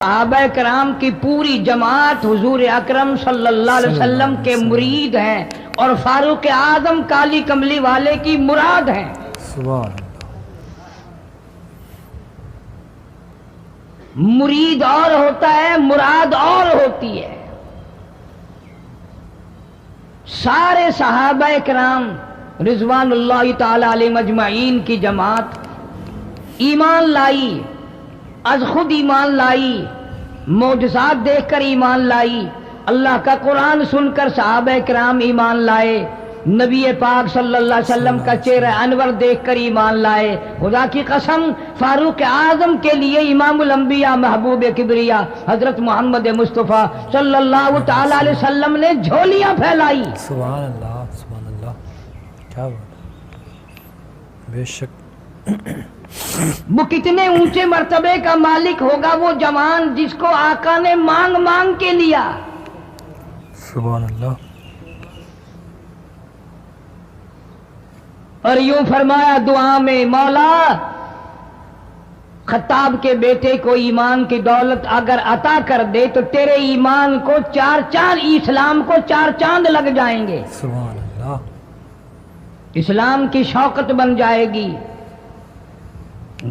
صحابہ کرام کی پوری جماعت حضور اکرم صلی اللہ علیہ وسلم کے مرید ہیں اور فاروق اعظم کالی کملی والے کی مراد ہیں۔ سبحان اللہ۔ مرید اور ہوتا ہے، مراد اور ہوتی ہے۔ سارے صحابہ کرام رضوان اللہ تعالی علیہم اجمعین کی جماعت ایمان لائی، از خود ایمان لائی، معجزات دیکھ کر ایمان لائی، اللہ کا قرآن سن کر صحابہ کرام ایمان لائے، نبی پاک صلی اللہ علیہ وسلم کا چہرہ انور دیکھ کر ایمان لائے۔ خدا کی قسم فاروق اعظم کے لیے امام الانبیاء محبوب کبریا حضرت محمد مصطفیٰ صلی اللہ تعالی علیہ وسلم نے جھولیاں پھیلائی۔ سبحان اللہ، سبحان اللہ، کیا بات ہے، بے شک۔ وہ کتنے اونچے مرتبے کا مالک ہوگا وہ جوان جس کو آقا نے مانگ مانگ کے لیا۔ سبحان اللہ۔ اور یوں فرمایا دعا میں، مولا خطاب کے بیٹے کو ایمان کی دولت اگر عطا کر دے تو تیرے ایمان کو چار چاند، اسلام کو چار چاند لگ جائیں گے، سبحان اللہ۔ اسلام کی شوکت بن جائے گی۔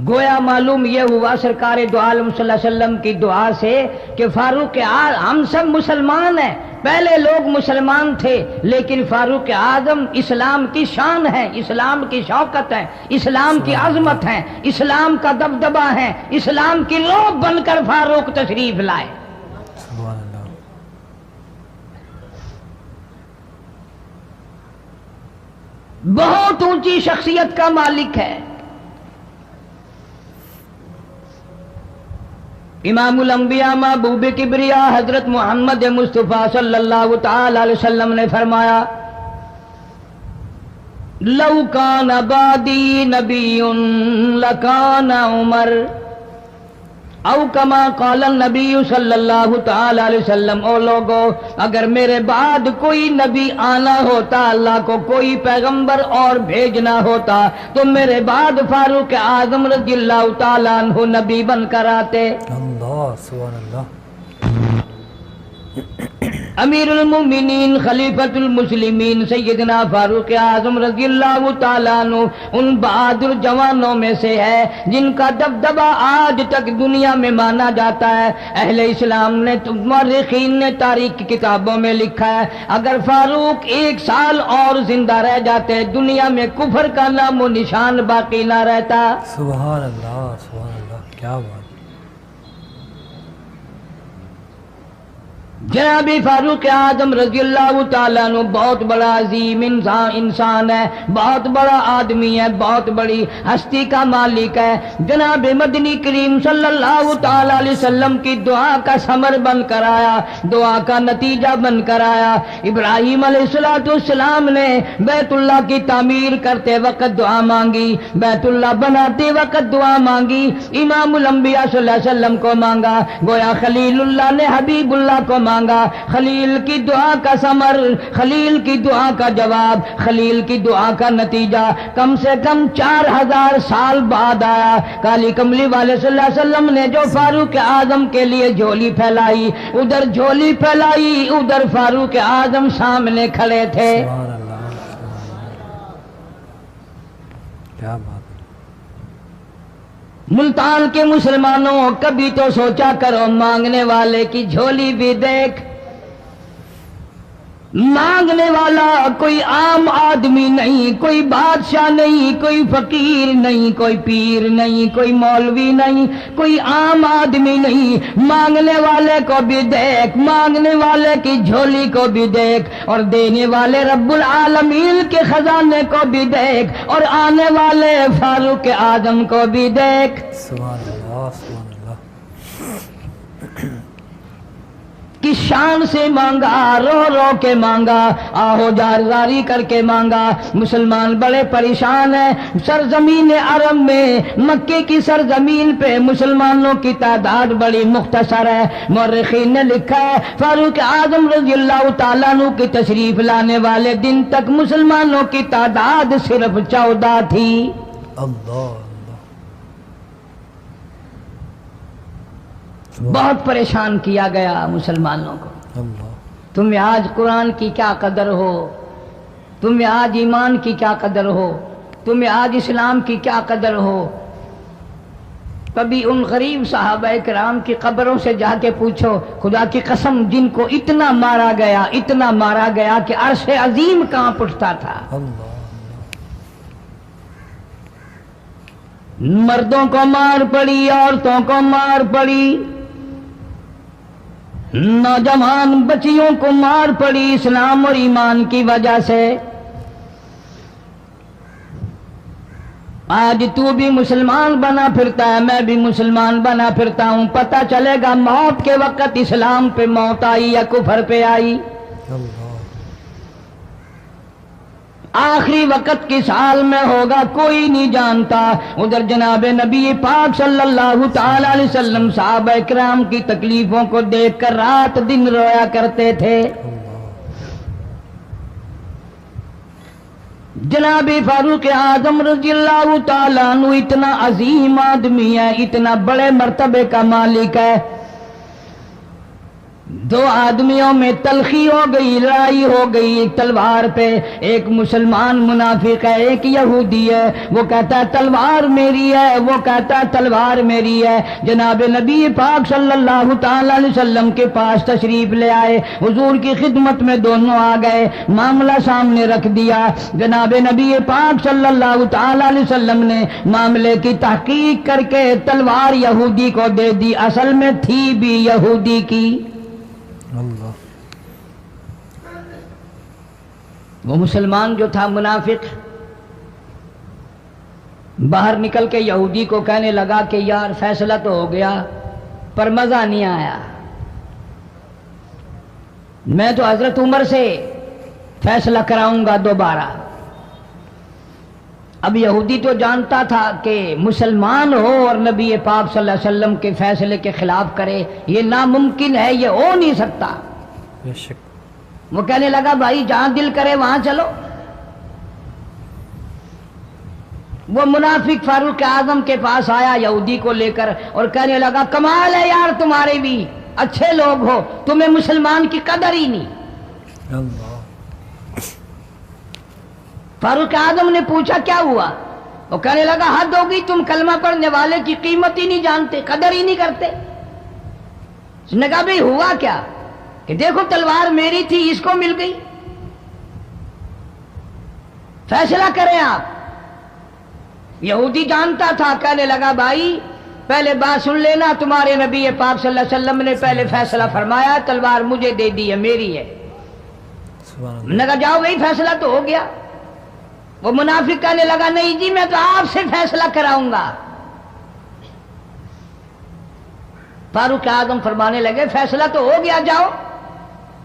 گویا معلوم یہ ہوا سرکار دو عالم صلی اللہ علیہ وسلم کی دعا سے کہ فاروق ہم سب مسلمان ہیں، پہلے لوگ مسلمان تھے لیکن فاروق اعظم اسلام کی شان ہے، اسلام کی شوکت ہے، اسلام کی عظمت ہے، اسلام کا دبدبہ ہے، اسلام کی لو بن کر فاروق تشریف لائے۔ سبحان اللہ۔ بہت اونچی شخصیت کا مالک ہے۔ امام الانبیاء محبوب کبریا حضرت محمد مصطفیٰ صلی اللہ تعالی علیہ وسلم نے فرمایا، لو کان بعدی نبی لکان عمر، او کما قال النبی صلی اللہ تعالی علیہ وسلم۔ او لوگو، اگر میرے بعد کوئی نبی آنا ہوتا، اللہ کو کوئی پیغمبر اور بھیجنا ہوتا تو میرے بعد فاروق اعظم رضی اللہ تعالیٰ عنہ نبی بن کر آتے۔ اللہ، سبحان اللہ۔ امیر المومنین خلیفۃ المسلمین سیدنا فاروق اعظم رضی اللہ تعالیٰ عنہ ان بہادر جوانوں میں سے ہے جن کا دبدبہ آج تک دنیا میں مانا جاتا ہے۔ اہل اسلام نے، مورخین نے تاریخ کی کتابوں میں لکھا ہے، اگر فاروق ایک سال اور زندہ رہ جاتے دنیا میں کفر کا نام و نشان باقی نہ رہتا۔ سبحان اللہ، سبحان اللہ، کیا بات۔ جناب فاروق اعظم رضی اللہ تعالیٰ عنہ بہت بڑا عظیم انسان ہے، بہت بڑا آدمی ہے، بہت بڑی ہستی کا مالک ہے۔ جناب مدنی کریم صلی اللہ تعالیٰ علیہ وسلم کی دعا کا ثمر بن کر آیا، دعا کا نتیجہ بن کر آیا۔ ابراہیم علیہ السلام نے بیت اللہ کی تعمیر کرتے وقت دعا مانگی، بیت اللہ بناتے وقت دعا مانگی، امام الانبیاء صلی اللہ علیہ وسلم کو مانگا، گویا خلیل اللہ نے حبیب اللہ کو مانگا۔ خلیل کی دعا کا ثمر، خلیل کی دعا کا جواب، خلیل کی دعا کا نتیجہ کم سے کم 4000 سال بعد آیا۔ کالی کملی والے صلی اللہ علیہ وسلم نے جو فاروق اعظم کے لیے جھولی پھیلائی، ادھر جھولی پھیلائی، ادھر فاروق اعظم سامنے کھڑے تھے۔ سبحان اللہ، سبحان اللہ، کیا بات۔ ملتان کے مسلمانوں، کبھی تو سوچا کرو مانگنے والے کی جھولی بھی دیکھ۔ مانگنے والا کوئی عام آدمی نہیں، کوئی بادشاہ نہیں، کوئی فقیر نہیں، کوئی پیر نہیں، کوئی مولوی نہیں، کوئی عام آدمی نہیں۔ مانگنے والے کو بھی دیکھ، مانگنے والے کی جھولی کو بھی دیکھ، اور دینے والے رب العالمین کے خزانے کو بھی دیکھ، اور آنے والے فاروق اعظم کو بھی دیکھ۔ سبحان اللہ، سبحان اللہ۔ کس شان سے مانگا، رو رو کے مانگا، آہو جاری کر کے مانگا۔ مسلمان بڑے پریشان ہیں۔ سرزمین عرب میں، مکے کی سرزمین پہ مسلمانوں کی تعداد بڑی مختصر ہے۔ مورخین نے لکھا ہے فاروق اعظم رضی اللہ تعالیٰ عنہ کی تشریف لانے والے دن تک مسلمانوں کی تعداد صرف 14 تھی۔ اللہ، بہت پریشان کیا گیا مسلمانوں کو. اللہ تمہیں آج قرآن کی کیا قدر ہو، تمہیں آج ایمان کی کیا قدر ہو، تمہیں آج اسلام کی کیا قدر ہو. کبھی ان غریب صحابہ کرام کی قبروں سے جا کے پوچھو، خدا کی قسم جن کو اتنا مارا گیا کہ عرش عظیم کانپ اٹھتا تھا. اللہ مردوں کو مار پڑی، عورتوں کو مار پڑی، نوجوان بچیوں کو مار پڑی اسلام اور ایمان کی وجہ سے. آج تو بھی مسلمان بنا پھرتا ہے، میں بھی مسلمان بنا پھرتا ہوں. پتہ چلے گا موت کے وقت اسلام پہ موت آئی یا کفر پہ آئی. اللہ آخری وقت کس حال میں ہوگا کوئی نہیں جانتا. ادھر جناب نبی پاک صلی اللہ تعالی علیہ وسلم صحابہ کرام کی تکلیفوں کو دیکھ کر رات دن رویا کرتے تھے. جناب فاروق اعظم رضی اللہ تعالیٰ عنہ اتنا عظیم آدمی ہے، اتنا بڑے مرتبے کا مالک ہے. دو آدمیوں میں تلخی ہو گئی، لڑائی ہو گئی ایک تلوار پہ. ایک مسلمان منافق ہے، ایک یہودی ہے. وہ کہتا ہے تلوار میری ہے، وہ کہتا ہے تلوار میری ہے. جناب نبی پاک صلی اللہ تعالی علیہ وسلم کے پاس تشریف لے آئے، حضور کی خدمت میں دونوں آ گئے، معاملہ سامنے رکھ دیا. جناب نبی پاک صلی اللہ تعالی علیہ وسلم نے معاملے کی تحقیق کر کے تلوار یہودی کو دے دی. اصل میں تھی بھی یہودی کی. اللہ وہ مسلمان جو تھا منافق باہر نکل کے یہودی کو کہنے لگا کہ یار فیصلہ تو ہو گیا پر مزہ نہیں آیا، میں تو حضرت عمر سے فیصلہ کراؤں گا دوبارہ. اب یہودی تو جانتا تھا کہ مسلمان ہو اور نبی پاک صلی اللہ علیہ وسلم کے فیصلے کے خلاف کرے یہ ناممکن ہے، یہ ہو نہیں سکتا. بے شک. وہ کہنے لگا بھائی جہاں دل کرے وہاں چلو. وہ منافق فاروق اعظم کے پاس آیا یہودی کو لے کر اور کہنے لگا کمال ہے یار تمہارے بھی، اچھے لوگ ہو، تمہیں مسلمان کی قدر ہی نہیں. اللہ فاروق اعظم نے پوچھا کیا ہوا؟ وہ کہنے لگا حد ہوگی، تم کلمہ پڑھنے والے کی قیمت ہی نہیں جانتے، قدر ہی نہیں کرتے. اس نے کہا بھئی ہوا کیا؟ کہ دیکھو تلوار میری تھی اس کو مل گئی، فیصلہ کریں آپ. یہودی جانتا تھا، کہنے لگا بھائی پہلے بات سن لینا، تمہارے نبی پاک صلی اللہ علیہ وسلم نے پہلے فیصلہ فرمایا، تلوار مجھے دے دی ہے، میری ہے. سبحان اللہ. میں نے کہا جاؤ بھائی فیصلہ تو ہو گیا. وہ منافق کہنے لگا نہیں جی میں تو آپ سے فیصلہ کراؤں گا. فاروق اعظم فرمانے لگے فیصلہ تو ہو گیا جاؤ.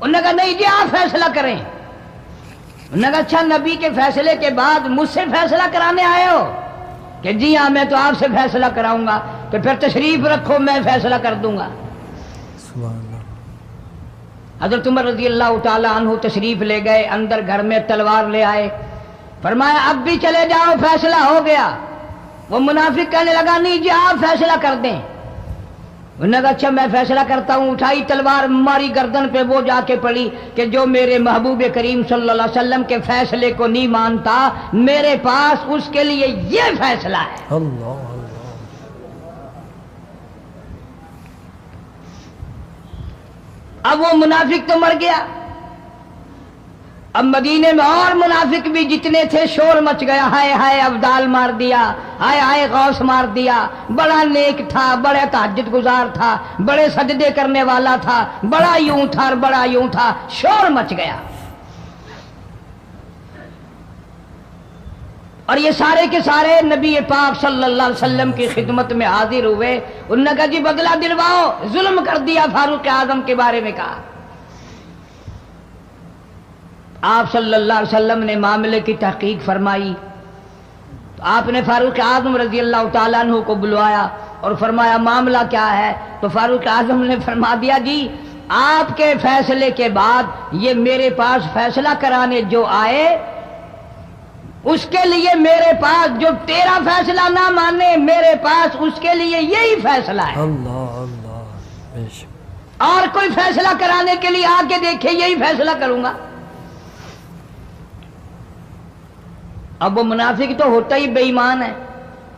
انہوں نے کہا نہیں جی آپ فیصلہ کریں. انہوں نے کہا اچھا نبی کے فیصلے کے بعد مجھ سے فیصلہ کرانے آئے ہو؟ کہ جی ہاں میں تو آپ سے فیصلہ کراؤں گا. تو پھر تشریف رکھو میں فیصلہ کر دوں گا. سبحان اللہ. حضرت عمر رضی اللہ تعالی عنہ تشریف لے گئے، اندر گھر میں تلوار لے آئے، فرمایا اب بھی چلے جاؤ فیصلہ ہو گیا. وہ منافق کہنے لگا نہیں جی آپ فیصلہ کر دیں. انہوں نے کہا اچھا میں فیصلہ کرتا ہوں. اٹھائی تلوار، ماری گردن پہ، وہ جا کے پڑی کہ جو میرے محبوب کریم صلی اللہ علیہ وسلم کے فیصلے کو نہیں مانتا میرے پاس اس کے لیے یہ فیصلہ ہے. اللہ اللہ. اب وہ منافق تو مر گیا. اب مدینے میں اور منافق بھی جتنے تھے شور مچ گیا، ہائے ہائے ابدال مار دیا، ہائے ہائے غوث مار دیا. بڑا نیک تھا، بڑا تہجد گزار تھا، بڑے سجدے کرنے والا تھا، بڑا یوں تھا اور بڑا یوں تھا. شور مچ گیا. اور یہ سارے کے سارے نبی پاک صلی اللہ علیہ وسلم کی خدمت میں حاضر ہوئے. انہوں نے کہا جی بدلہ دلواؤ، ظلم کر دیا فاروق اعظم کے بارے میں. کہا آپ صلی اللہ علیہ وسلم نے معاملے کی تحقیق فرمائی. تو آپ نے فاروق اعظم رضی اللہ تعالیٰ عنہ کو بلوایا اور فرمایا معاملہ کیا ہے؟ تو فاروق اعظم نے فرما دیا جی آپ کے فیصلے کے بعد یہ میرے پاس فیصلہ کرانے جو آئے اس کے لیے میرے پاس، جو تیرا فیصلہ نہ مانے میرے پاس اس کے لیے یہی فیصلہ ہے. اللہ اللہ. بے شک اور کوئی فیصلہ کرانے کے لیے آ کے دیکھے یہی فیصلہ کروں گا. اب وہ منافق تو ہوتا ہی بے ایمان ہے.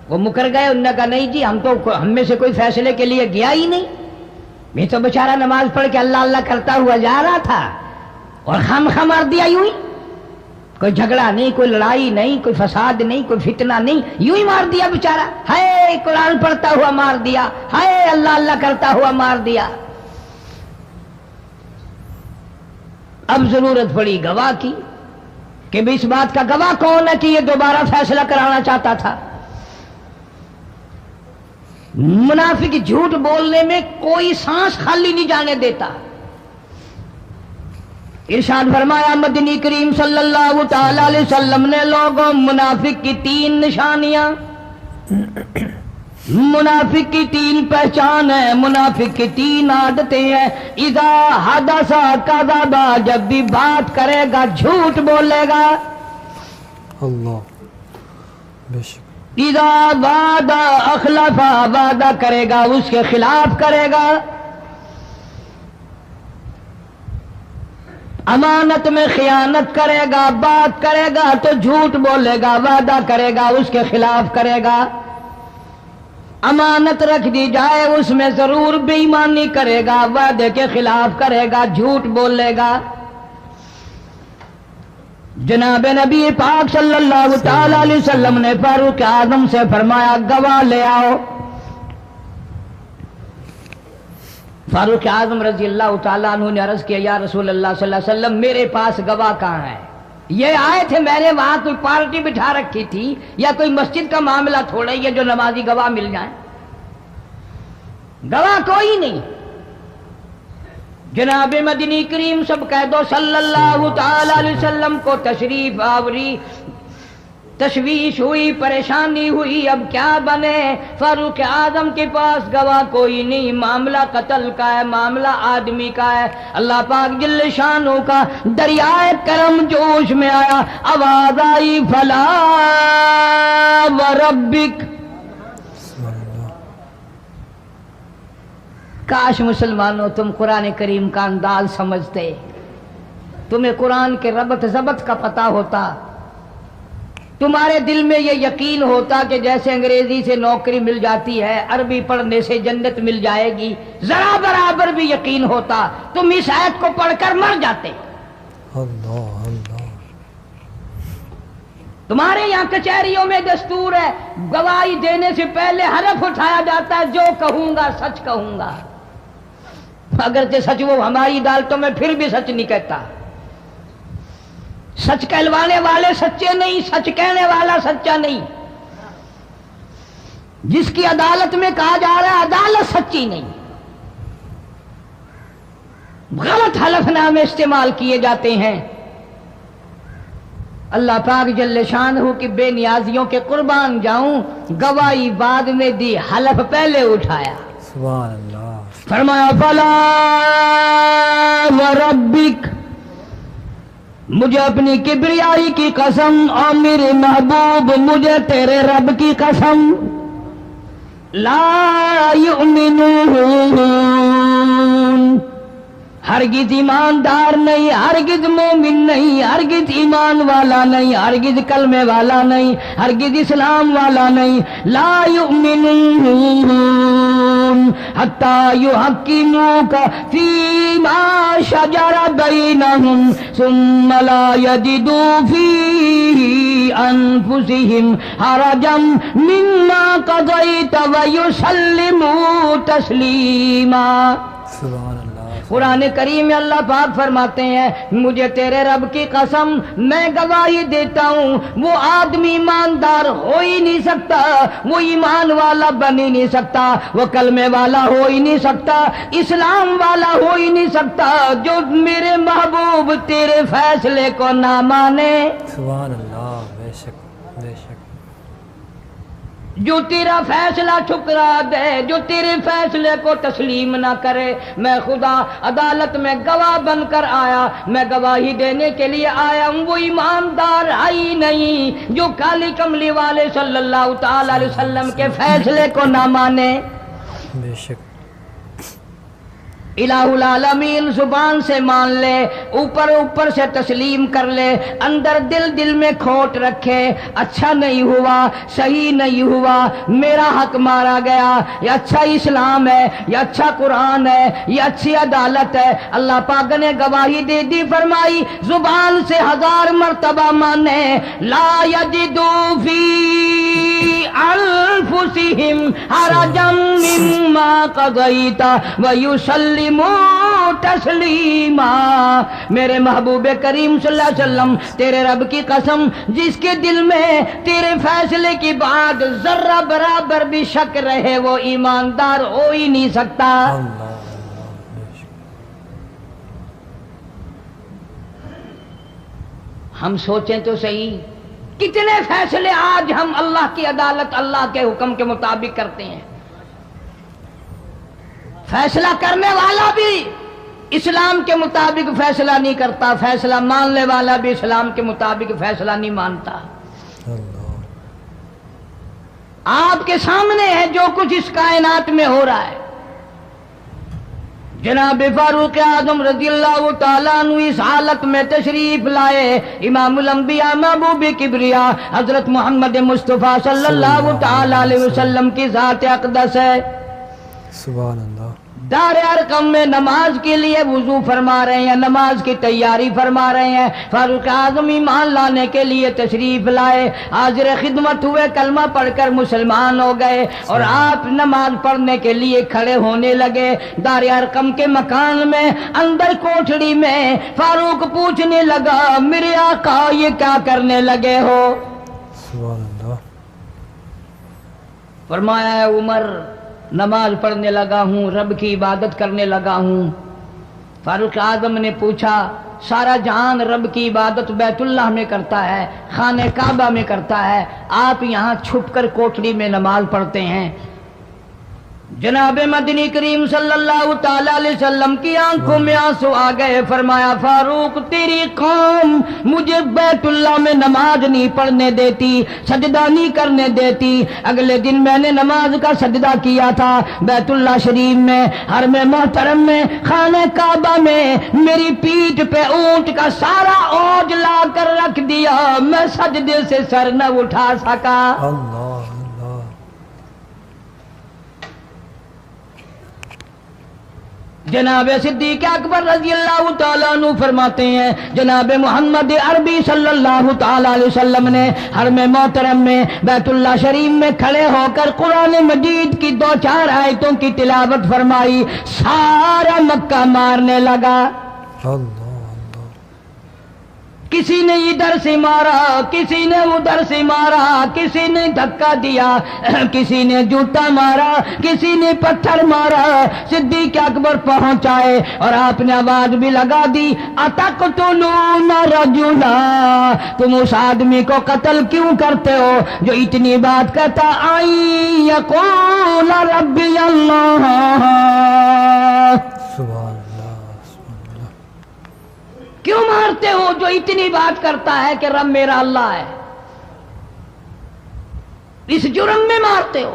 وہ مکر گئے, انہوں نے کہا نہیں جی ہم میں سے کوئی فیصلے کے لیے گیا ہی نہیں. میں تو بیچارہ نماز پڑھ کے اللہ اللہ کرتا ہوا جا رہا تھا اور خام مار دیا یوں ہی. کوئی جھگڑا نہیں, کوئی لڑائی نہیں, کوئی فساد نہیں, کوئی فتنہ نہیں, یوں ہی مار دیا بیچارہ. ہائے قرآن پڑھتا ہوا مار دیا, ہائے اللہ اللہ کرتا ہوا مار دیا. اب ضرورت پڑی گواہ کی کہ بھی اس بات کا گواہ کون ہے کہ یہ دوبارہ فیصلہ کرانا چاہتا تھا. منافق جھوٹ بولنے میں کوئی سانس خالی نہیں جانے دیتا. ارشاد فرمایا مدنی کریم صلی اللہ تعالی علیہ وسلم نے لوگوں منافق کی 3 نشانیاں, منافق کی 3 پہچان ہے, منافق کی 3 عادتیں ہیں. اذا حدث کذب, جب بھی بات کرے گا جھوٹ بولے گا. اللہ بے شک اذا وعد اخلف, وعدہ کرے گا اس کے خلاف کرے گا. امانت میں خیانت کرے گا, بات کرے گا تو جھوٹ بولے گا, وعدہ کرے گا اس کے خلاف کرے گا. امانت رکھ دی جائے اس میں ضرور بے ایمانی کرے گا, وعدے کے خلاف کرے گا, جھوٹ بولے گا. جناب نبی پاک صلی اللہ تعالی علیہ وسلم نے فاروق اعظم سے فرمایا گواہ لے آؤ. فاروق اعظم رضی اللہ تعالیٰ عنہ نے عرض کیا یا رسول اللہ صلی اللہ علیہ وسلم میرے پاس گواہ کہاں ہے؟ یہ آئے تھے, میں نے وہاں کوئی پارٹی بٹھا رکھی تھی یا کوئی مسجد کا معاملہ تھوڑا ہی ہے جو نمازی گواہ مل جائیں. گواہ کوئی نہیں. جناب مدنی کریم سب کہہ دو صلی اللہ تعالی علیہ وسلم کو تشریف آوری, تشویش ہوئی, پریشانی ہوئی, اب کیا بنے؟ فاروق اعظم کے پاس گواہ کوئی نہیں, معاملہ قتل کا ہے, معاملہ آدمی کا ہے. اللہ پاک جل شانوں کا دریائے کرم جوش میں آیا, آواز آئی فلا وربک. کاش مسلمانوں تم قرآن کریم کا انداز سمجھتے, تمہیں قرآن کے ربط ضبط کا پتہ ہوتا, تمہارے دل میں یہ یقین ہوتا کہ جیسے انگریزی سے نوکری مل جاتی ہے, عربی پڑھنے سے جنت مل جائے گی, ذرا برابر بھی یقین ہوتا تم اس آیت کو پڑھ کر مر جاتے. اللہ اللہ تمہارے یہاں کچہریوں میں دستور ہے گواہی دینے سے پہلے حرف اٹھایا جاتا ہے, جو کہوں گا سچ کہوں گا. اگرچہ سچ وہ ہماری عدالتوں میں پھر بھی سچ نہیں کہتا. سچ کہلوانے والے سچے نہیں, سچ کہنے والا سچا نہیں. جس کی عدالت میں کہا جا رہا ہے عدالت سچی نہیں, غلط حلف نامے استعمال کیے جاتے ہیں. اللہ پاک جل شانہ کی بے نیازیوں کے قربان جاؤں, گواہی بعد میں دی, حلف پہلے اٹھایا. سبحان اللہ. فرمایا فلا وربک, مجھے اپنی کبریائی کی قسم اور میرے محبوب مجھے تیرے رب کی قسم, لا یؤمنون, ہرگز ایماندار نہیں, ہرگز مومن نہیں, ہرگز ایمان والا نہیں, ہرگز کلمے والا نہیں, ہرگز اسلام والا نہیں. لا یؤمنون حتی یحکموک فیما شجر بینہم ثم لا یجدوا فی انفسہم حرجا مما قضیت ویسلموا تسلیما. سبحان اللہ. قرآن کریم میں اللہ پاک فرماتے ہیں مجھے تیرے رب کی قسم میں گواہی دیتا ہوں وہ آدمی ایماندار ہو ہی نہیں سکتا, وہ ایمان والا بن ہی نہیں سکتا, وہ کلمے والا ہو ہی نہیں سکتا, اسلام والا ہو ہی نہیں سکتا جو میرے محبوب تیرے فیصلے کو نہ مانے. سبحان اللہ. بے شک بے شک. جو تیرا فیصلہ ٹھکرا دے, جو تیرے فیصلے کو تسلیم نہ کرے. میں خدا عدالت میں گواہ بن کر آیا, میں گواہی دینے کے لیے آیا ہوں, وہ ایماندار ہے ہی نہیں جو کالی کملی والے صلی اللہ تعالی علیہ وسلم کے فیصلے کو نہ مانے. بے شک. الہ العالمین زبان سے مان لے، اوپر اوپر سے تسلیم کر لے، اندر دل میں کھوٹ رکھے، اچھا نہیں ہوا، صحیح نہیں ہوا، میرا حق مارا گیا، یہ اچھا اسلام ہے، یہ اچھا قرآن ہے، یہ اچھی عدالت ہے۔ اللہ پاک نے گواہی دے دی، فرمائی زبان سے 1000 مرتبہ مانے، لا یجدو فی انفسہم حرجا مما قضیت ویسلموا تسلیما۔ میرے محبوب کریم صلی اللہ علیہ وسلم، تیرے رب کی قسم، جس کے دل میں تیرے فیصلے کی بات ذرہ برابر بھی شک رہے وہ ایماندار ہو ہی نہیں سکتا۔ ہم سوچیں تو صحیح، کتنے فیصلے آج ہم اللہ کی عدالت، اللہ کے حکم کے مطابق کرتے ہیں۔ فیصلہ کرنے والا بھی اسلام کے مطابق فیصلہ نہیں کرتا، فیصلہ ماننے والا بھی اسلام کے مطابق فیصلہ نہیں مانتا۔ آپ کے سامنے ہے جو کچھ اس کائنات میں ہو رہا ہے۔ جناب فاروق اعظم رضی اللہ تعالیٰ عنہ اس حالت میں تشریف لائے، امام الانبیاء محبوب کبریا حضرت محمد مصطفیٰ صلی اللہ تعالیٰ علیہ وسلم کی ذات اقدس ہے۔ سبحان اللہ۔ دار ارقم میں نماز کے لیے وضو فرما رہے ہیں، نماز کی تیاری فرما رہے ہیں۔ فاروق اعظم ایمان لانے کے لیے تشریف لائے، حاضر خدمت ہوئے، کلمہ پڑھ کر مسلمان ہو گئے، اور آپ نماز پڑھنے کے لیے کھڑے ہونے لگے۔ دار ارقم کے مکان میں اندر کوٹھڑی میں فاروق پوچھنے لگا، میرے آقا یہ کیا کرنے لگے ہو؟ سبحان اللہ۔ فرمایا ہے عمر، نماز پڑھنے لگا ہوں، رب کی عبادت کرنے لگا ہوں۔ فاروق اعظم نے پوچھا، سارا جہان رب کی عبادت بیت اللہ میں کرتا ہے، خانہ کعبہ میں کرتا ہے، آپ یہاں چھپ کر کوٹھڑی میں نماز پڑھتے ہیں؟ جناب مدنی کریم صلی اللہ تعالی علیہ وسلم کی آنکھوں میں آنسو آ گئے۔ فرمایا فاروق، تیری قوم مجھے بیت اللہ میں نماز نہیں پڑھنے دیتی، سجدہ نہیں کرنے دیتی۔ اگلے دن میں نے نماز کا سجدہ کیا تھا بیت اللہ شریف میں، حرم محترم میں، خانہ کعبہ میں، میری پیٹھ پہ اونٹ کا سارا اوج لا کر رکھ دیا، میں سجدے سے سر نہ اٹھا سکا۔ اللہ۔ جناب صدیق اکبر رضی اللہ تعالیٰ عنہ فرماتے ہیں، جناب محمد عربی صلی اللہ تعالیٰ علیہ وسلم نے حرم محترم میں بیت اللہ شریف میں کھڑے ہو کر قرآن مجید کی 2-4 آیتوں کی تلاوت فرمائی، سارا مکہ مارنے لگا۔ اللہ۔ کسی نے ادھر سے مارا، کسی نے ادھر سے مارا، کسی نے دھکا دیا، کسی نے جوتا مارا، کسی نے پتھر مارا۔ صدیق اکبر پہنچائے اور آپ نے آواز بھی لگا دی، اتقتلون رجلا، تم اس آدمی کو قتل کیوں کرتے ہو جو اتنی بات کہتا، آئی یقول ربی اللہ۔ سبحان اللہ۔ کیوں مارتے ہو جو اتنی بات کرتا ہے کہ رب میرا اللہ ہے؟ اس جرم میں مارتے ہو۔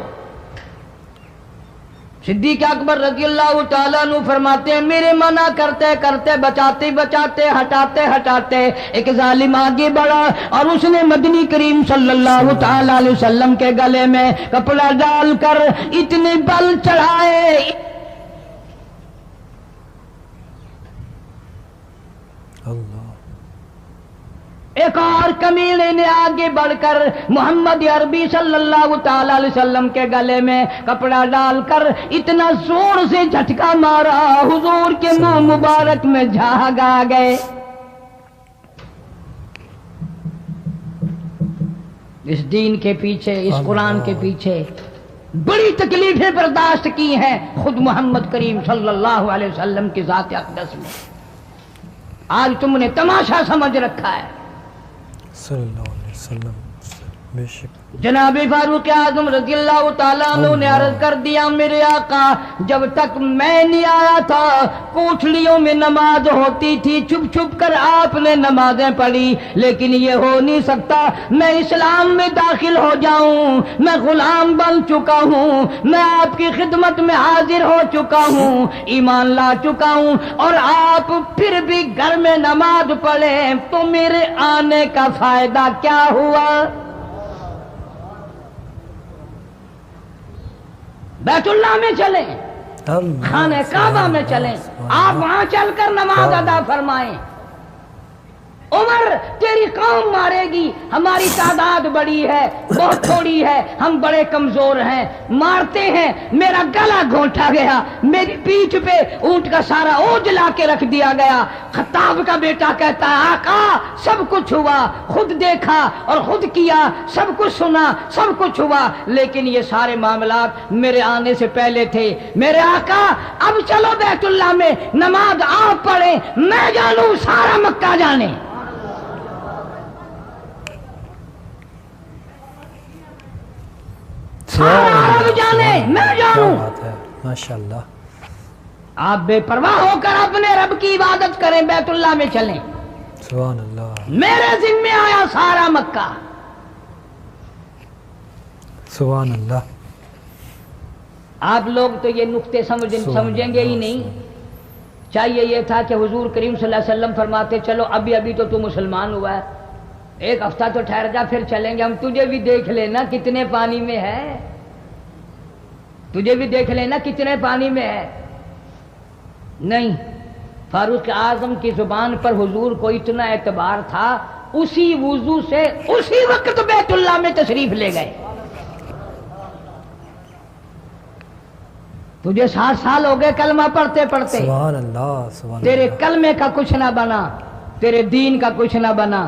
صدیق اکبر رضی اللہ تعالیٰ عنہ فرماتے ہیں، میرے منع کرتے کرتے، بچاتے بچاتے، ہٹاتے ہٹاتے، ایک ظالم آگے بڑھا اور اس نے مدنی کریم صلی اللہ تعالیٰ علیہ وسلم کے گلے میں کپڑا ڈال کر اتنے بل چڑھائے۔ اللہ۔ ایک اور کمینے نے آگے بڑھ کر محمد عربی صلی اللہ تعالی علیہ وسلم کے گلے میں کپڑا ڈال کر اتنا زور سے جھٹکا مارا، حضور کے منہ مبارک میں جھاگ آ گئے۔ اس دین کے پیچھے، اس قرآن کے پیچھے بڑی تکلیفیں برداشت کی ہیں خود محمد کریم صلی اللہ علیہ وسلم کی ذات اقدس میں۔ آج تم نے تماشا سمجھ رکھا ہے۔ صلی اللہ علیہ وسلم۔ بے شک جناب فاروق اعظم رضی اللہ تعالیٰ عنہ نے عرض کر دیا میرے آقا جب تک میں نہیں آیا تھا کوٹھلیوں میں نماز ہوتی تھی چھپ چھپ کر آپ نے نمازیں پڑھی لیکن یہ ہو نہیں سکتا میں اسلام میں داخل ہو جاؤں میں غلام بن چکا ہوں میں آپ کی خدمت میں حاضر ہو چکا ہوں ایمان لا چکا ہوں اور آپ پھر بھی گھر میں نماز پڑھیں تو میرے آنے کا فائدہ کیا ہوا بیت اللہ میں چلیں خانہ کعبہ میں چلیں آپ وہاں چل کر نماز ادا فرمائیں عمر تیری قوم مارے گی ہماری تعداد بڑی ہے بہت تھوڑی ہے ہم بڑے کمزور ہیں مارتے ہیں میرا گلا گھونٹا گیا میری پیٹھ پہ اونٹ کا سارا اوج لا کے رکھ دیا گیا خطاب کا بیٹا کہتا ہے آقا سب کچھ ہوا خود دیکھا اور خود کیا سب کچھ سنا سب کچھ ہوا لیکن یہ سارے معاملات میرے آنے سے پہلے تھے میرے آقا اب چلو بیت اللہ میں نماز آپ پڑھیں میں جانوں سارا مکہ جانے سارا عرب جانے میں جانوں ماشاءاللہ آپ بے پرواہ ہو کر اپنے رب کی عبادت کریں بیت اللہ میں چلیں سبحان اللہ میرے ذمے آیا سارا مکہ سبحان اللہ آپ لوگ تو یہ نقطے سمجھیں گے ہی نہیں چاہیے یہ تھا کہ حضور کریم صلی اللہ علیہ وسلم فرماتے چلو ابھی تو مسلمان ہوا ہے ایک ہفتہ تو ٹھہر جا پھر چلیں گے ہم تجھے بھی دیکھ لینا کتنے پانی میں ہے تجھے بھی دیکھ لینا کتنے پانی میں ہے نہیں فاروق اعظم کی زبان پر حضور کو اتنا اعتبار تھا اسی وضو سے اسی وقت بیت اللہ میں تشریف لے گئے تجھے 7 سال ہو گئے کلمہ پڑھتے پڑھتے سبحان اللہ سبحان تیرے اللہ کلمے کا کچھ نہ بنا تیرے دین کا کچھ نہ بنا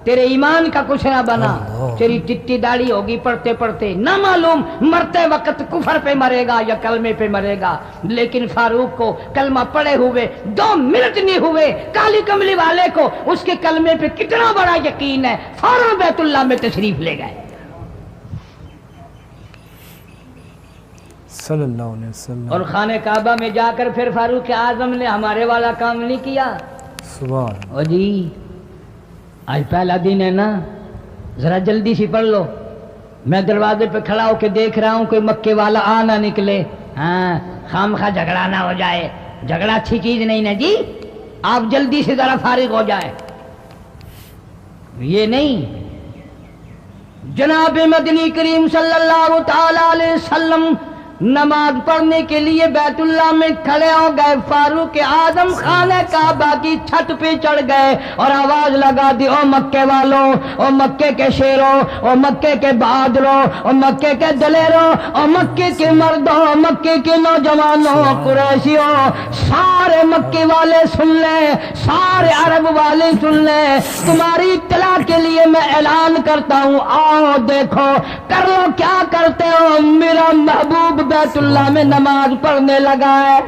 تیرے ایمان کا کچھ نہ بنا تیری چٹی داڑھی ہوگی پڑھتے پڑھتے نہ معلوم مرتے وقت کفر پہ مرے گا یا کلمے پہ مرے گا لیکن فاروق کو کلمہ پڑھے ہوئے 2 منٹ نہیں ہوئے کالی کملی والے کو اس کے کلمے پہ کتنا بڑا یقین ہے فوراً بیت اللہ میں تشریف لے گئے صلی اللہ علیہ وسلم اور خانہ کعبہ میں جا کر پھر فاروق اعظم نے ہمارے والا کام نہیں کیا سبحان او جی آج پہلا دن ہے نا ذرا جلدی سی پڑھ لو میں دروازے پہ کھڑا ہو کے دیکھ رہا ہوں کوئی مکے والا آ نہ نکلے ہاں خام خواہ جھگڑا نہ ہو جائے جھگڑا اچھی چیز نہیں نا جی آپ جلدی سے ذرا فارغ ہو جائے یہ نہیں جناب مدنی کریم صلی اللہ تعالی علیہ وسلم نماز پڑھنے کے لیے بیت اللہ میں کھڑے ہو گئے فاروق اعظم خانہ کعبہ کی چھت پہ چڑھ گئے اور آواز لگا دی او مکے والوں او مکے کے شیروں او مکے کے بہادروں او مکے کے دلیروں او مکے کے مردوں مکے کے نوجوانوں قریشیوں سارے مکے والے سن لیں سارے عرب والے سن لیں تمہاری اطلاع کے لیے میں اعلان کرتا ہوں آؤ دیکھو کر لو کیا کرتے ہو میرا محبوب بیت اللہ میں نماز پڑھنے لگا ہے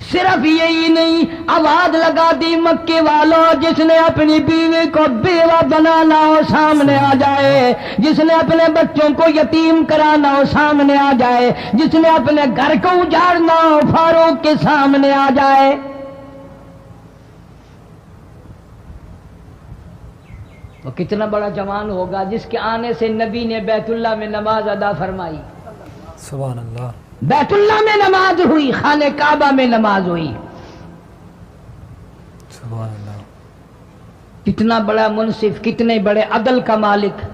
صرف یہی نہیں آواز لگا دی مکے والوں جس نے اپنی بیوی کو بیوہ بنانا ہو سامنے آ جائے جس نے اپنے بچوں کو یتیم کرانا ہو سامنے آ جائے جس نے اپنے گھر کو اجاڑنا ہو فاروق کے سامنے آ جائے وہ کتنا بڑا جوان ہوگا جس کے آنے سے نبی نے بیت اللہ میں نماز ادا فرمائی سبحان اللہ بیت اللہ میں نماز ہوئی خانہ کعبہ میں نماز ہوئی سبحان اللہ کتنا بڑا منصف کتنے بڑے عدل کا مالک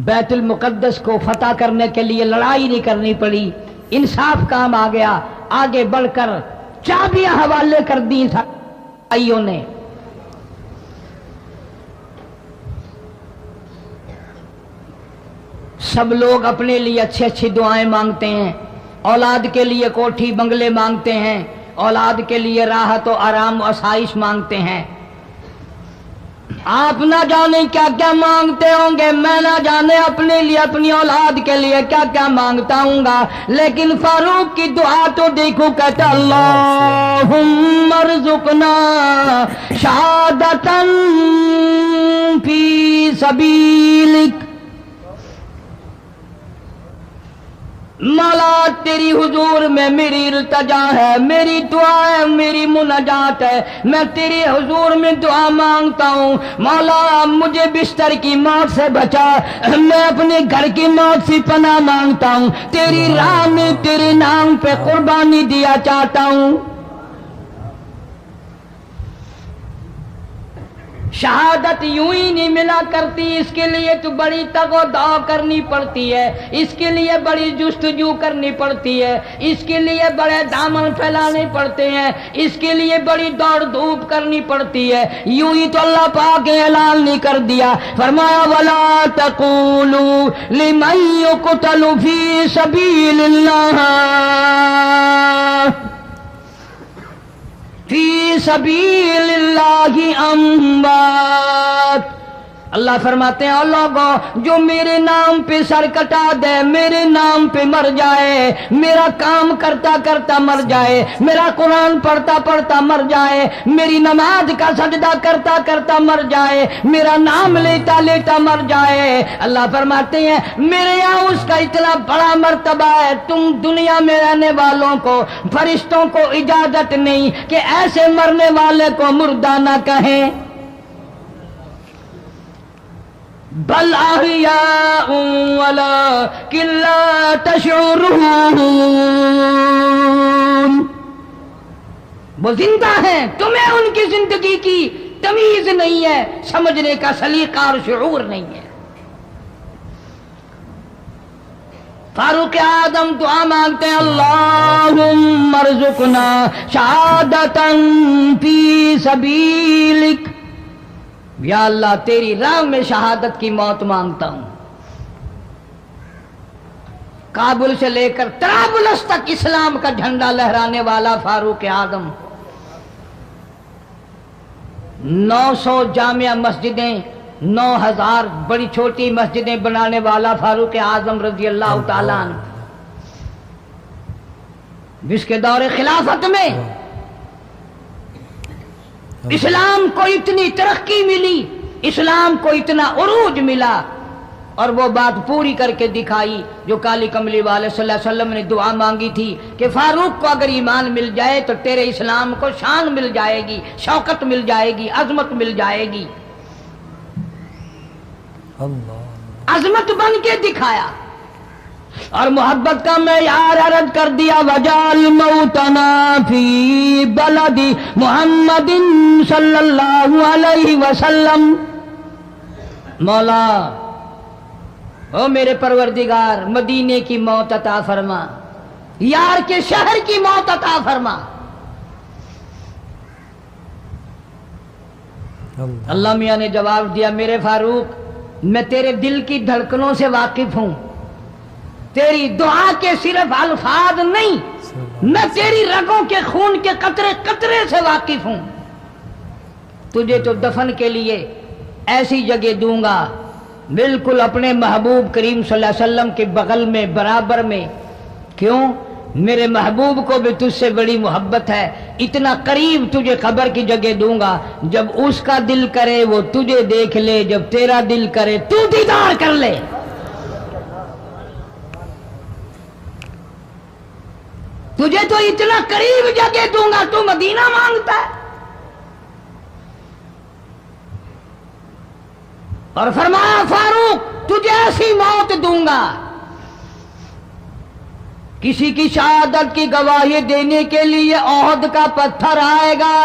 بیت المقدس کو فتح کرنے کے لیے لڑائی نہیں کرنی پڑی انصاف کام آ گیا آگے بڑھ کر چابیاں حوالے کر دی بھائیوں نے سب لوگ اپنے لیے اچھی اچھی دعائیں مانگتے ہیں اولاد کے لیے کوٹھی بنگلے مانگتے ہیں اولاد کے لیے راحت و آرام و آسائش مانگتے ہیں آپ نہ جانے کیا کیا مانگتے ہوں گے، میں نہ جانے اپنے لیے اپنی اولاد کے لیے کیا کیا مانگتا ہوں گا، لیکن فاروق کی دعا تو دیکھو، کہتا اللہم ارزقنا شہادتاً فی سبیلک، مولا تیری حضور میں میری التجا ہے، میری دعا ہے، میری مناجات ہے، میں تیری حضور میں دعا مانگتا ہوں، مولا مجھے بستر کی موت سے بچا، میں اپنے گھر کی موت سے پناہ مانگتا ہوں، تیری راہ میں تیرے نام پہ قربانی دیا چاہتا ہوں۔ شہادت یوں ہی نہیں ملا کرتی، اس کے لیے تو بڑی تگ و دو کرنی پڑتی ہے، اس کے لیے بڑی جستجو کرنی پڑتی ہے، اس کے لیے بڑے دامن پھیلانے پڑتے ہیں، اس کے لیے بڑی دوڑ دھوپ کرنی پڑتی ہے، یوں ہی تو اللہ پاک نے اعلان نہیں کر دیا، فرمایا وَلَا تَقُولُوا لِمَن يُقْتَلُ فِي سَبِيلِ اللَّهِ فی سبیل اللہ اموات، اللہ فرماتے ہیں لوگوں جو میرے نام پہ سر کٹا دے، میرے نام پہ مر جائے، میرا کام کرتا کرتا مر جائے، میرا قرآن پڑھتا پڑھتا مر جائے، میری نماز کا سجدہ کرتا کرتا مر جائے، میرا نام لیتا لیتا مر جائے، اللہ فرماتے ہیں میرے یہاں اس کا اتنا بڑا مرتبہ ہے، تم دنیا میں رہنے والوں کو، فرشتوں کو اجازت نہیں کہ ایسے مرنے والے کو مردہ نہ کہیں، بل احیاء ولکن لا تشعرون، وہ زندہ ہیں، تمہیں ان کی زندگی کی تمیز نہیں ہے، سمجھنے کا سلیقہ اور شعور نہیں ہے۔ فاروق اعظم دعا مانگتے ہیں اللہم ارزقنا شہادتاً فی سبیلک، یا اللہ تیری راہ میں شہادت کی موت مانگتا ہوں۔ کابل سے لے کر طرابلس تک اسلام کا جھنڈا لہرانے والا فاروق اعظم، 900 جامع مسجدیں، 9000 بڑی چھوٹی مسجدیں بنانے والا فاروق اعظم رضی اللہ تعالیٰ عنہ، جس کے دور خلافت میں اسلام کو اتنی ترقی ملی، اسلام کو اتنا عروج ملا، اور وہ بات پوری کر کے دکھائی جو کالی کملی والے صلی اللہ علیہ وسلم نے دعا مانگی تھی کہ فاروق کو اگر ایمان مل جائے تو تیرے اسلام کو شان مل جائے گی، شوکت مل جائے گی، عظمت مل جائے گی، عظمت بن کے دکھایا، اور محبت کا معیار عرض کر دیا وجعل موتنا فی بلد محمد صلی اللہ علیہ وسلم، مولا او میرے پروردگار مدینے کی موت عطا فرما، یار کے شہر کی موت عطا فرما۔ اللہ میاں نے جواب دیا میرے فاروق میں تیرے دل کی دھڑکنوں سے واقف ہوں، تیری دعا کے صرف الفاظ نہیں، میں تیری رگوں کے خون کے قطرے قطرے سے واقف ہوں، تجھے تو دفن کے لیے ایسی جگہ دوں گا بالکل اپنے محبوب کریم صلی اللہ علیہ وسلم کے بغل میں برابر میں، کیوں؟ میرے محبوب کو بھی تجھ سے بڑی محبت ہے، اتنا قریب تجھے قبر کی جگہ دوں گا، جب اس کا دل کرے وہ تجھے دیکھ لے، جب تیرا دل کرے تو دیدار کر لے۔ تجھے تو اتنا قریب جگہ دوں گا، تو مدینہ مانگتا ہے، اور فرمایا فاروق تجھے ایسی موت دوں گا، کسی کی شہادت کی گواہی دینے کے لیے احد کا پتھر آئے گا،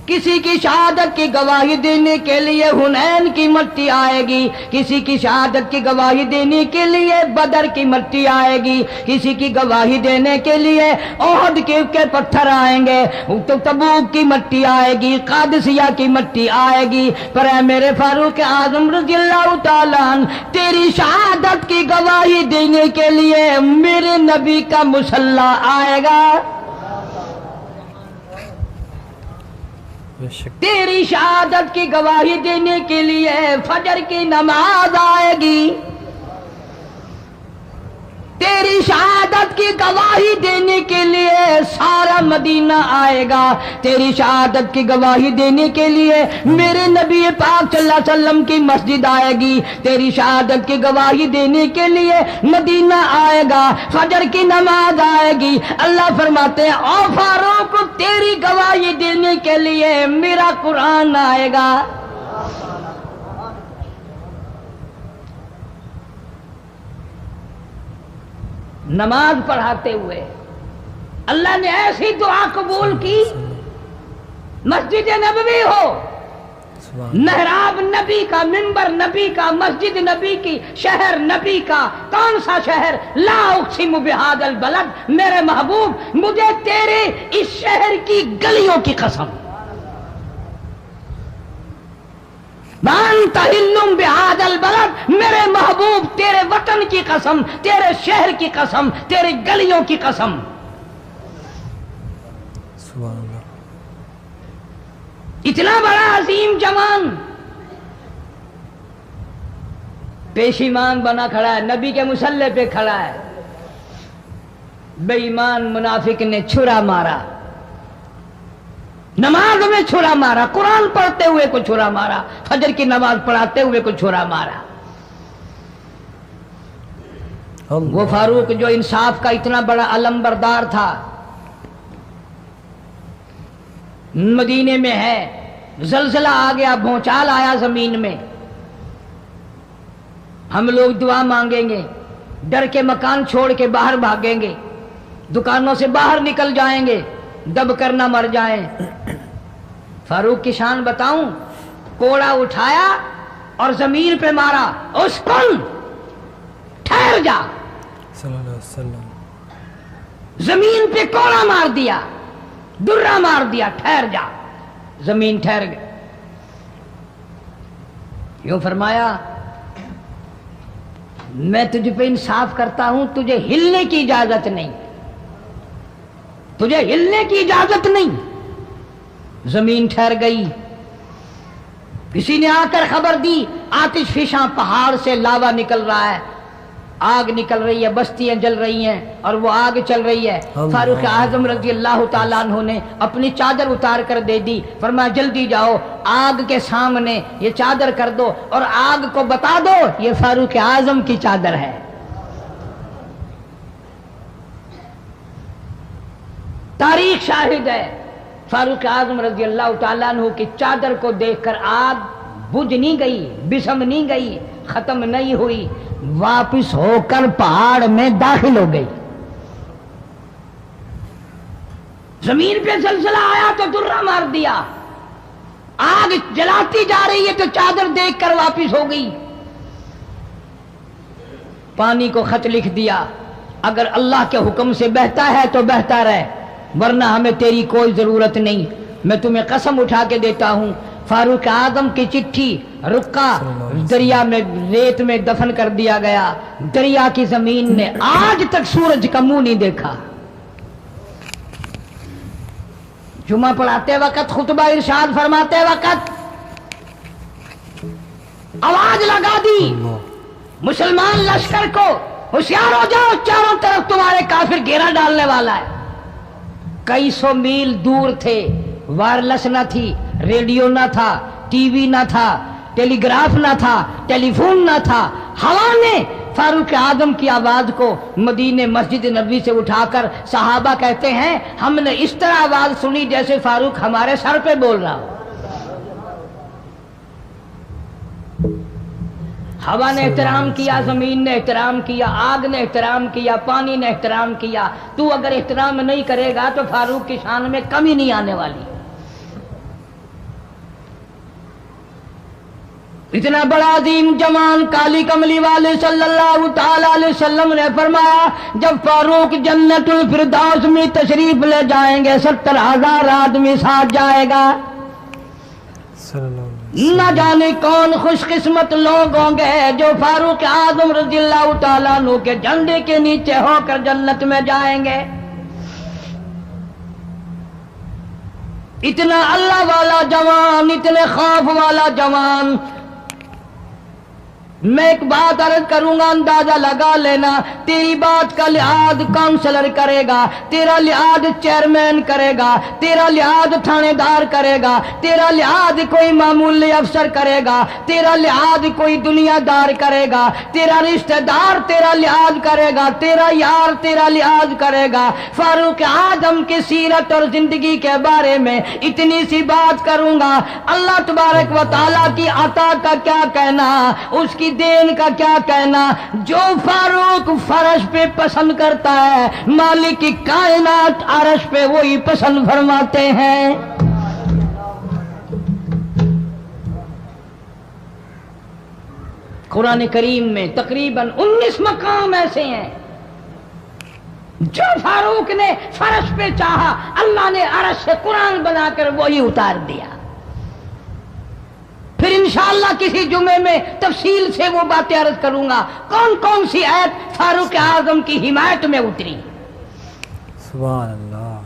کسی کی شہادت کی گواہی دینے کے لیے حنین کی مٹی آئے گی، کسی کی شہادت کی گواہی دینے کے لیے بدر کی مٹی آئے گی، کسی کی گواہی دینے کے لیے احد کے پتھر آئیں گے، تو تبوک کی مٹی آئے گی، قادسیہ کی مٹی آئے گی، پر اے میرے فاروق اعظم رضی اللہ تعالیٰ عنہ تیری شہادت کی گواہی دینے کے لیے میرے نبی کا مصلی آئے گا۔ بے شک تیری شہادت کی گواہی دینے کے لیے فجر کی نماز آئے گی، تیری شہادت کی گواہی دینے کے لیے سارا مدینہ آئے گا، تیری شہادت کی گواہی دینے کے لیے میرے نبی پاک صلی اللہ علیہ وسلم کی مسجد آئے گی، تیری شہادت کی گواہی دینے کے لیے مدینہ آئے گا، فجر کی نماز آئے گی۔ اللہ فرماتے ہیں او فاروق تیری گواہی دینے کے لیے میرا قرآن آئے گا۔ نماز پڑھاتے ہوئے اللہ نے ایسی دعا قبول کی، مسجد نبوی ہو، سبحان محراب نبی کا، منبر نبی کا، مسجد نبی کی، شہر نبی کا۔ کون سا شہر؟ لا اقسم بہذا البلد، میرے محبوب مجھے تیرے اس شہر کی گلیوں کی قسم، وَأَنْتَ حِلٌّ بِهَذَا الْبَلَدِ، میرے محبوب تیرے وطن کی قسم، تیرے شہر کی قسم، تیری گلیوں کی قسم۔ سبحان اللہ اتنا بڑا عظیم جوان پیشیمان بنا کھڑا ہے، نبی کے مصلی پہ کھڑا ہے، بے ایمان منافق نے چھرا مارا، نماز میں چھرا مارا، قرآن پڑھتے ہوئے کو چھرا مارا، فجر کی نماز پڑھاتے ہوئے کو چھرا مارا۔ وہ فاروق جو انصاف کا اتنا بڑا علم بردار تھا، مدینے میں ہے، زلزلہ آ گیا، بھونچال آیا زمین میں، ہم لوگ دعا مانگیں گے، ڈر کے مکان چھوڑ کے باہر بھاگیں گے، دکانوں سے باہر نکل جائیں گے، دب کر نہ مر جائیں۔ فاروق کی شان بتاؤں، کوڑا اٹھایا اور زمین پہ مارا، اسکن ٹھہر جا، صلی اللہ علیہ وسلم، زمین پہ کوڑا مار دیا، درہ مار دیا، ٹھہر جا، زمین ٹھہر گئی۔ یوں فرمایا میں تجھ پہ انصاف کرتا ہوں، تجھے ہلنے کی اجازت نہیں، تجھے ہلنے کی اجازت نہیں۔ زمین ٹھہر گئی۔ کسی نے آ کر خبر دی آتش فشاں پہاڑ سے لاوا نکل رہا ہے، آگ نکل رہی ہے، بستیاں جل رہی ہیں اور وہ آگ چل رہی ہے۔ فاروق اعظم رضی اللہ تعالیٰ عنہ نے اپنی چادر اتار کر دے دی، فرمایا جلدی جاؤ آگ کے سامنے یہ چادر کر دو اور آگ کو بتا دو یہ فاروق اعظم کی چادر ہے۔ تاریخ شاہد ہے، فاروق اعظم رضی اللہ تعالیٰ عنہ کی چادر کو دیکھ کر آگ بجھ نہیں گئی، بسم نہیں گئی، ختم نہیں ہوئی، واپس ہو کر پہاڑ میں داخل ہو گئی۔ زمین پہ زلزلہ آیا تو درہ مار دیا، آگ جلاتی جا رہی ہے تو چادر دیکھ کر واپس ہو گئی۔ پانی کو خط لکھ دیا، اگر اللہ کے حکم سے بہتا ہے تو بہتا رہے، ورنہ ہمیں تیری کوئی ضرورت نہیں۔ میں تمہیں قسم اٹھا کے دیتا ہوں، فاروق اعظم کی چٹھی رکا دریا میں ریت میں دفن کر دیا گیا، دریا کی زمین نے آج تک سورج کا منہ نہیں دیکھا۔ جمعہ پڑھاتے وقت، خطبہ ارشاد فرماتے وقت آواز لگا دی مسلمان لشکر کو، ہوشیار ہو جاؤ، چاروں طرف تمہارے کافر گھیرا ڈالنے والا ہے۔ کئی سو میل دور تھے، وائرلیس نہ تھی، ریڈیو نہ تھا، ٹی وی نہ تھا، ٹیلی گراف نہ تھا، ٹیلی فون نہ تھا۔ ہوا نے فاروق اعظم کی آواز کو مدینے مسجد نبوی سے اٹھا کر، صحابہ کہتے ہیں ہم نے اس طرح آواز سنی جیسے فاروق ہمارے سر پہ بول رہا ہو۔ ہوا نے احترام کیا، زمین نے احترام کیا، آگ نے احترام کیا، پانی نے احترام کیا۔ تو اگر احترام نہیں کرے گا تو فاروق کی شان میں کمی نہیں آنے والی۔ اتنا بڑا عظیم جوان کالی کملی والے صلی اللہ تعالی علیہ وسلم نے فرمایا جب فاروق جنت الفردوس میں تشریف لے جائیں گے 70,000 آدمی ساتھ جائے گا۔ نہ جانے کون خوش قسمت لوگ ہوں گے جو فاروق اعظم رضی اللہ تعالیٰ عنہ کے جھنڈے کے نیچے ہو کر جنت میں جائیں گے۔ اتنا اللہ والا جوان، اتنے خوف والا جوان. میں ایک بات عرض کروں گا، اندازہ لگا لینا. تیری بات کا لحاظ کاؤنسلر کرے گا، تیرا لحاظ چیئرمین کرے گا، تیرا لحاظ تھانے دار کرے گا، تیرا لحاظ کوئی معمولی افسر کرے گا، تیرا لحاظ کوئی دنیا دار کرے گا، تیرا رشتہ دار تیرا لحاظ کرے گا، تیرا یار تیرا لحاظ کرے گا. فاروق اعظم کی سیرت اور زندگی کے بارے میں اتنی سی بات کروں گا. اللہ تبارک و تعالیٰ کی عطا کا کیا کہنا، اس کی دین کا کیا کہنا. جو فاروق فرش پہ پسند کرتا ہے، مالک کی کائنات عرش پہ وہی پسند فرماتے ہیں. قرآن کریم میں تقریباً 19 مقام ایسے ہیں جو فاروق نے فرش پہ چاہا، اللہ نے عرش سے قرآن بنا کر وہی اتار دیا. پھر انشاءاللہ کسی جمعے میں تفصیل سے وہ باتیں عرض کروں گا کون کون سی آیت فاروق اعظم کی حمایت میں اتری. سبحان اللہ.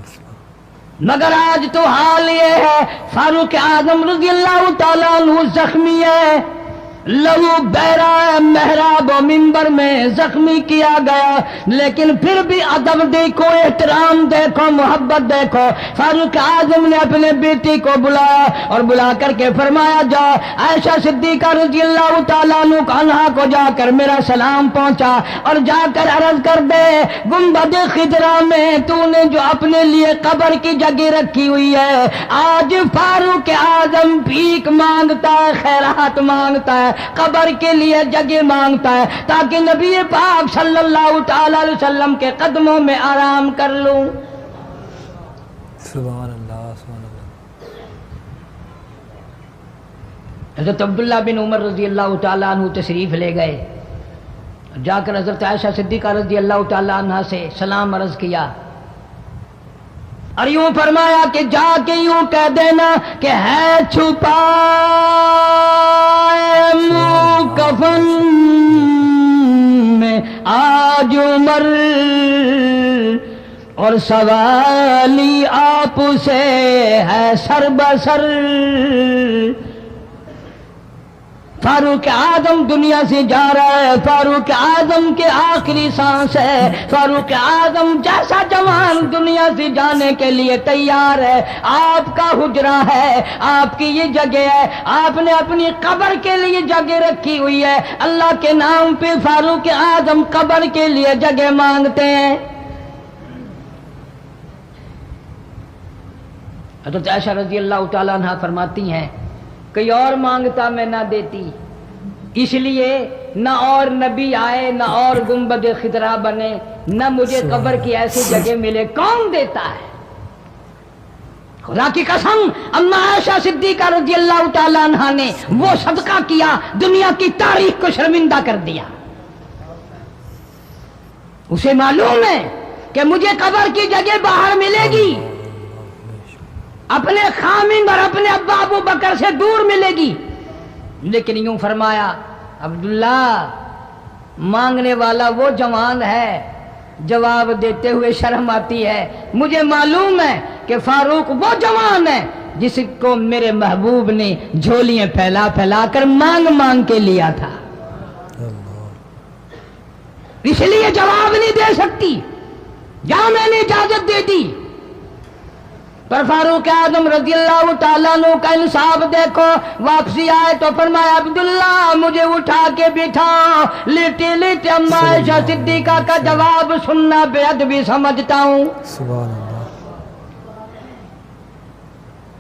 مگر آج تو حال یہ ہے، فاروق اعظم رضی اللہ تعالیٰ عنہ زخمی ہے، لہو بہرا ہے، محراب و منبر میں زخمی کیا گیا، لیکن پھر بھی ادب دیکھو، احترام دیکھو، محبت دیکھو. فاروق اعظم نے اپنے بیٹی کو بلایا اور بلا کر کے فرمایا، جا عائشہ صدیقہ رضی اللہ تعالیٰ عنہا کو جا کر میرا سلام پہنچا اور جا کر عرض کر دے، گنبد خضرا میں تو نے جو اپنے لیے قبر کی جگہ رکھی ہوئی ہے، آج فاروق اعظم بھیک مانگتا ہے، خیرات مانگتا ہے، قبر کے لیے جگہ مانگتا ہے تاکہ نبی پاک صلی اللہ تعالی علیہ وسلم کے قدموں میں آرام کر لوں. سبحان اللہ. سبحان اللہ. حضرت عبداللہ بن عمر رضی اللہ تعالیٰ عنہ تشریف لے گئے، جا کر حضرت عائشہ صدیقہ رضی اللہ تعالیٰ عنہ سے سلام عرض کیا اور یوں فرمایا کہ جا کے یوں کہہ دینا کہ ہے چھپا منہ کفن میں آج عمر، اور سوالی آپ سے ہے سر بسر. فاروق اعظم دنیا سے جا رہا ہے، فاروق اعظم کے آخری سانس ہے، فاروق اعظم جیسا جوان دنیا سے جانے کے لیے تیار ہے. آپ کا حجرہ ہے، آپ کی یہ جگہ ہے، آپ نے اپنی قبر کے لیے جگہ رکھی ہوئی ہے. اللہ کے نام پہ فاروق اعظم قبر کے لیے جگہ مانگتے ہیں. حضرت عائشہ رضی اللہ تعالیٰ عنہ فرماتی ہیں، کوئی اور مانگتا میں نہ دیتی، اس لیے نہ اور نبی آئے، نہ اور گنبد خضرا بنے، نہ مجھے قبر کی ایسی جگہ ملے. کون دیتا ہے؟ خدا کی قسم، اما عائشہ صدیقہ رضی اللہ تعالیٰ عنہ نے وہ صدقہ کیا، دنیا کی تاریخ کو شرمندہ کر دیا. اسے معلوم ہے کہ مجھے قبر کی جگہ باہر ملے گی، اپنے خامند اور اپنے ابا ابو بکر سے دور ملے گی. لیکن یوں فرمایا، عبداللہ مانگنے والا وہ جوان ہے، جواب دیتے ہوئے شرم آتی ہے. مجھے معلوم ہے کہ فاروق وہ جوان ہے جس کو میرے محبوب نے جھولیاں پھیلا پھیلا کر مانگ مانگ کے لیا تھا، اس لیے جواب نہیں دے سکتی. جہاں میں نے اجازت دے دی، پر فاروق اعظم رضی اللہ تعالیٰ عنہ کا انصاف دیکھو. واپسی آئے تو فرمایا، عبداللہ مجھے اٹھا کے بٹھاؤ. لیٹے لیٹے اما عائشہ صدیقہ کا جواب سننا بے ادبی سمجھتا ہوں. سبحان اللہ.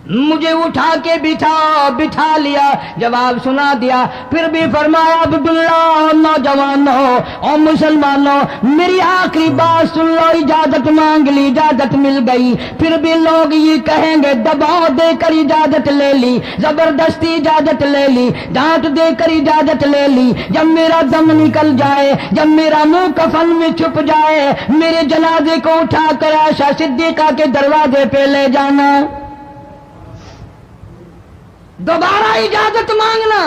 مجھے اٹھا کے بٹھا لیا، جواب سنا دیا. پھر بھی فرمایا، عبداللہ نوجوانوں اور مسلمانوں، میری آخری بات سن لو. اجازت مانگ لی، اجازت مل گئی. پھر بھی لوگ یہ کہیں گے دباؤ دے کر اجازت لے لی، زبردستی اجازت لے لی، ڈانٹ دے کر اجازت لے لی. جب میرا دم نکل جائے، جب میرا منہ کفن میں چھپ جائے، میرے جنازے کو اٹھا کر عائشہ صدیقہ کے دروازے پہ لے جانا. دوبارہ اجازت مانگنا.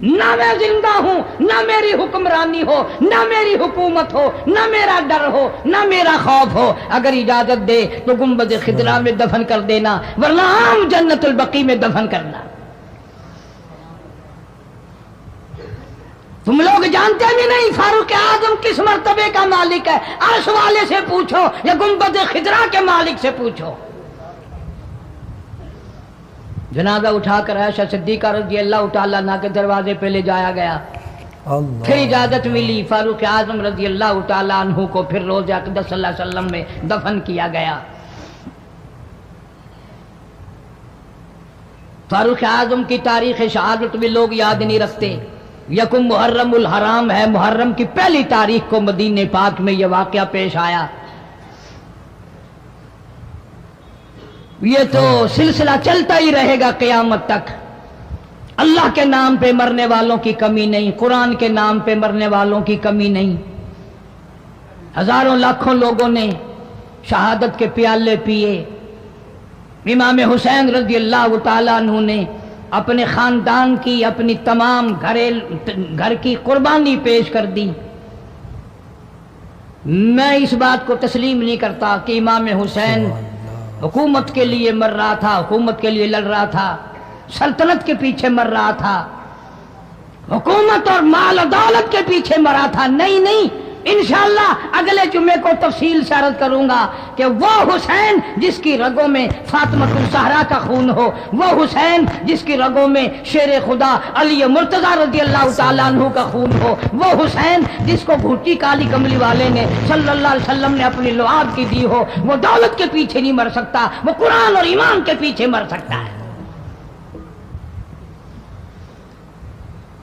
نہ میں زندہ ہوں، نہ میری حکمرانی ہو، نہ میری حکومت ہو، نہ میرا ڈر ہو، نہ میرا خوف ہو، اگر اجازت دے تو گنبد خضرا میں دفن کر دینا، ورنہ عام جنت البقیع میں دفن کرنا۔ تم لوگ جانتے بھی نہیں فاروق اعظم کس مرتبے کا مالک ہے، عرش والے سے پوچھو یا گنبد خضرا کے مالک سے پوچھو۔ جنازہ اٹھا کر عائشہ صدیقہ رضی اللہ تعالیٰ عنہا کے دروازے پہ لے جایا گیا، پھر اجازت ملی، فاروق اعظم رضی اللہ تعالیٰ عنہ کو پھر روضہ اقدس صلی اللہ علیہ وسلم میں دفن کیا گیا۔ فاروق اعظم کی تاریخ شہادت بھی لوگ یاد نہیں رکھتے۔ یکم محرم الحرام ہے، محرم کی پہلی تاریخ کو مدینہ پاک میں یہ واقعہ پیش آیا۔ یہ تو سلسلہ چلتا ہی رہے گا قیامت تک۔ اللہ کے نام پہ مرنے والوں کی کمی نہیں، قرآن کے نام پہ مرنے والوں کی کمی نہیں۔ ہزاروں لاکھوں لوگوں نے شہادت کے پیالے پیے۔ امام حسین رضی اللہ تعالیٰ عنہ نے اپنے خاندان کی، اپنی تمام گھر کی قربانی پیش کر دی۔ میں اس بات کو تسلیم نہیں کرتا کہ امام حسین حکومت کے لیے مر رہا تھا، حکومت کے لیے لڑ رہا تھا، سلطنت کے پیچھے مر رہا تھا، حکومت اور مال و دولت کے پیچھے مرا تھا۔ نہیں نہیں، انشاءاللہ اگلے جمعے کو تفصیل سے عرض کروں گا کہ وہ حسین جس کی رگوں میں فاطمۃ الزہرا کا خون ہو، وہ حسین جس کی رگوں میں شیر خدا علی مرتضیٰ رضی اللہ تعالیٰ عنہ کا خون ہو، وہ حسین جس کو گھوٹی کالی کملی والے نے صلی اللہ علیہ وسلم نے اپنی لعاب کی دی ہو، وہ دولت کے پیچھے نہیں مر سکتا، وہ قرآن اور ایمان کے پیچھے مر سکتا ہے۔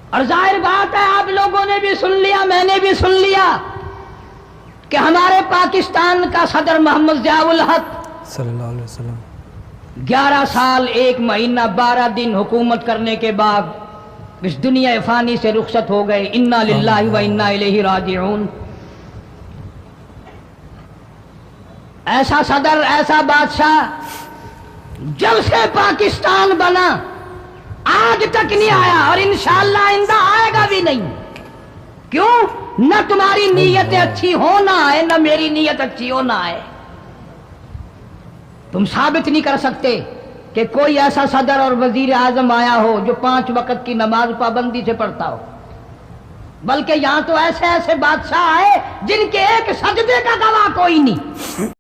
اور ظاہر بات ہے آپ لوگوں نے بھی سن لیا، میں نے بھی سن لیا کہ ہمارے پاکستان کا صدر محمد ضیاء الحق صلی اللہ علیہ وسلم 11 سال 1 مہینہ 12 دن حکومت کرنے کے بعد اس دنیا فانی سے رخصت ہو گئے۔ انا للہ و انا الیہ راجعون۔ ایسا صدر، ایسا بادشاہ جب سے پاکستان بنا آج تک نہیں آیا، اور انشاءاللہ آئندہ آئے گا بھی نہیں۔ کیوں؟ نہ تمہاری نیتیں اچھی ہو نہ آئے، نہ میری نیت اچھی ہو نہ آئے۔ تم ثابت نہیں کر سکتے کہ کوئی ایسا صدر اور وزیر اعظم آیا ہو جو 5 وقت کی نماز پابندی سے پڑھتا ہو، بلکہ یہاں تو ایسے ایسے بادشاہ آئے جن کے ایک سجدے کا گواہ کوئی نہیں۔